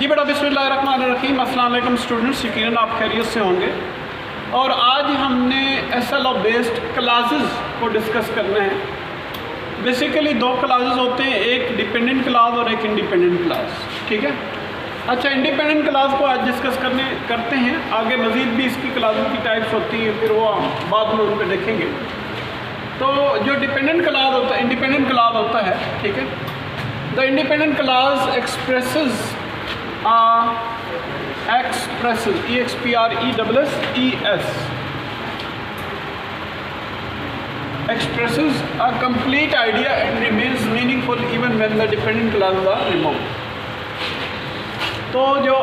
जी बेटा, बिस्मिल्लाहिर्रहमानिर्रहीम। अस्सलाम वालेकुम स्टूडेंट्स, यकीनन आप खैरियत से होंगे। और आज हमने SLO बेस्ड क्लासेस को डिस्कस करना है। बेसिकली दो क्लासेस होते हैं, एक डिपेंडेंट क्लास और एक इंडिपेंडेंट क्लास। ठीक है। अच्छा, इंडिपेंडेंट क्लास को आज डिस्कस करते हैं। आगे मज़ीद भी इसकी क्लासेस की टाइप्स होती हैं, फिर वो बाद में उन पर देखेंगे। तो जो डिपेंडेंट क्लास होता है, इंडिपेंडेंट क्लास होता है, ठीक है। The independent class expresses expresses a complete idea and remains meaningful even when the dependent clauses are removed। तो जो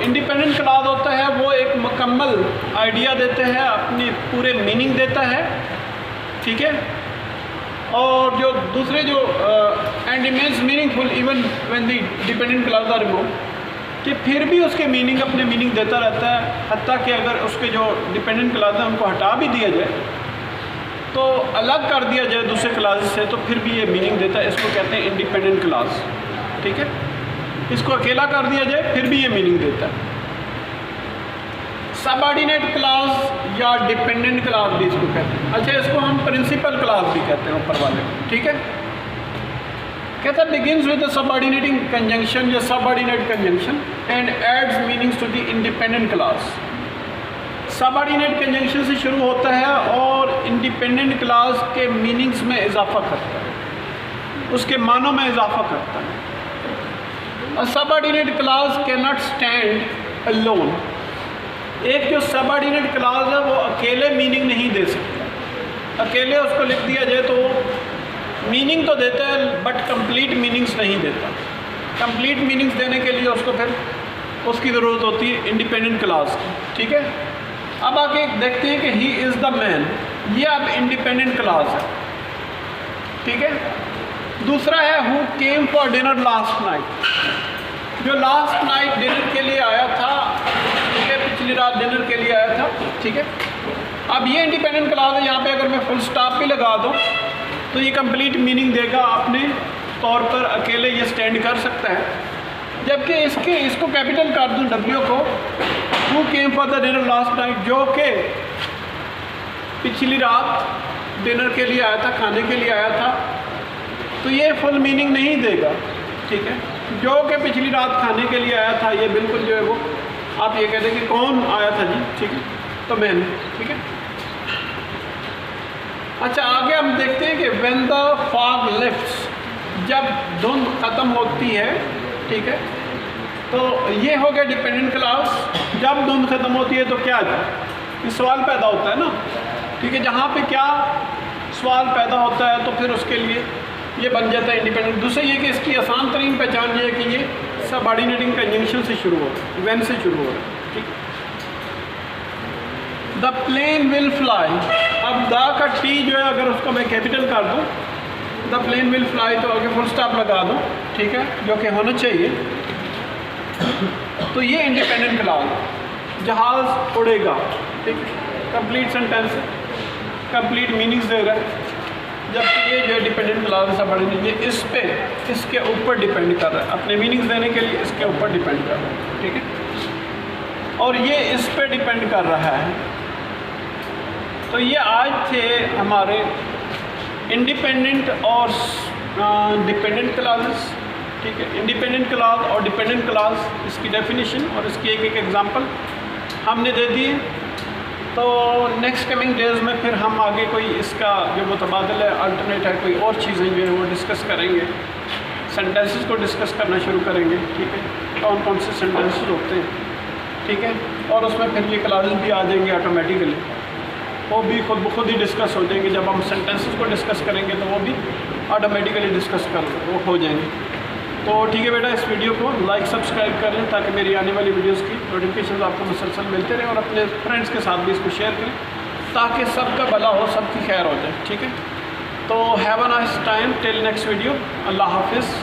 इंडिपेंडेंट क्लास होता है वो एक मुकम्मल आइडिया देते हैं, अपनी पूरे मीनिंग देता है, ठीक है। और जो दूसरे जो and remains meaningful even when the dependent clause are removed, कि फिर भी उसके मीनिंग अपने मीनिंग देता रहता है, हत्ता कि अगर उसके जो डिपेंडेंट क्लास हैं उनको हटा भी दिया जाए, तो अलग कर दिया जाए दूसरे क्लास से, तो फिर भी ये मीनिंग देता है। इसको कहते हैं इंडिपेंडेंट क्लास, ठीक है। इसको अकेला कर दिया जाए फिर भी ये मीनिंग देता है। सबऑर्डिनेट क्लास या डिपेंडेंट क्लास भी इसको कहते हैं। अच्छा, इसको हम प्रिंसिपल क्लास भी कहते हैं ऊपर वाले, ठीक है। कहता है begins with the subordinating conjunction या subordinate conjunction and adds meanings to the independent clause. Subordinate conjunction से शुरू होता है और इंडिपेंडेंट क्लास के मीनिंग्स में इजाफा करता है, उसके मानों में इजाफा करता है। A subordinate clause cannot stand alone। एक जो सबऑर्डिनेट क्लास है वो अकेले मीनिंग नहीं दे सकता। अकेले उसको लिख दिया जाए तो मीनिंग तो देता है बट कंप्लीट मीनिंग्स नहीं देता। कंप्लीट मीनिंग्स देने के लिए उसको फिर उसकी ज़रूरत होती है इंडिपेंडेंट क्लास की, ठीक है। अब आगे देखते हैं कि ही इज़ द मैन, ये अब इंडिपेंडेंट क्लास है, ठीक है। दूसरा है who came for dinner last night, जो लास्ट नाइट डिनर के लिए आया था, ठीक है, पिछली रात डिनर के लिए आया था, ठीक है। अब ये इंडिपेंडेंट क्लास है, यहाँ पे अगर मैं फुल स्टॉप भी लगा दूँ तो ये कंप्लीट मीनिंग देगा, अपने तौर पर अकेले ये स्टैंड कर सकता है। जबकि इसको कैपिटल कर दूँ W को, who came for the dinner last night, जो कि पिछली रात डिनर के लिए आया था, खाने के लिए आया था, तो ये फुल मीनिंग नहीं देगा, ठीक है। जो कि पिछली रात खाने के लिए आया था, ये बिल्कुल जो है वो आप ये कहते हैं कि कौन आया था जी, ठीक है, तो मैंने, ठीक है। अच्छा, आगे हम देखते हैं कि व्हेन द फॉग लिफ्ट्स, जब धुंध ख़त्म होती है, ठीक है, तो ये हो गया डिपेंडेंट क्लास। जब धुंध ख़त्म होती है तो क्या, ये सवाल पैदा होता है ना, ठीक है। जहाँ पे क्या सवाल पैदा होता है तो फिर उसके लिए ये बन जाता है इंडिपेंडेंट। दूसरा ये कि इसकी आसान तरीन पहचान ये है कि ये सबऑर्डिनेटिंग कंजंक्शन से शुरू हो रहा है, व्हेन से शुरू हो रहा है, ठीक। द प्लेन विल फ्लाई, अब द का टी जो है अगर उसको मैं कैपिटल कर दूँ, द प्लेन विल फ्लाई, तो आगे फुल स्टॉप लगा दूँ, ठीक है, जो कि होना चाहिए। तो ये इंडिपेंडेंट क्लास, जहाज़ उड़ेगा, ठीक, कंप्लीट सेंटेंस, कंप्लीट मीनिंग्स दे रहा है। जबकि ये जो डिपेंडेंट क्लास है सबऑर्डिनेट, ये इस पे, इसके ऊपर डिपेंड कर रहा है, अपने मीनिंग्स देने के लिए इसके ऊपर डिपेंड कर रहा है, ठीक है। और ये इस पे डिपेंड कर रहा है। तो ये आज थे हमारे इंडिपेंडेंट और डिपेंडेंट क्लासेस, ठीक है। इंडिपेंडेंट क्लास और डिपेंडेंट क्लास, इसकी डेफिनेशन और इसकी एक एग्जांपल हमने दे दी है। तो नेक्स्ट कमिंग डेज़ में फिर हम आगे कोई इसका जो मुतबादल है, अल्टरनेट है, कोई और चीज़ें जो है वो डिस्कस करेंगे। सेंटेंसेस को डिस्कस करना शुरू करेंगे, ठीक है, कौन कौन से सेंटेंसेस होते हैं, ठीक है। और उसमें फिर ये क्लासेस भी आ जाएंगी ऑटोमेटिकली, वो भी खुद ब खुद ही डिस्कस हो जाएंगे। जब हम सेंटेंसेस को डिस्कस करेंगे तो वो भी ऑटोमेटिकली डिस्कस वो हो जाएंगे। तो ठीक है बेटा, इस वीडियो को लाइक सब्सक्राइब कर लें ताकि मेरी आने वाली वीडियोस की नोटिफिकेशन आपको मुसलसल मिलते रहें, और अपने फ्रेंड्स के साथ भी इसको शेयर करें ताकि सबका भला हो, सबकी खैर हो जाए, ठीक है। तो have a nice time till next video. अल्लाह हाफिज़।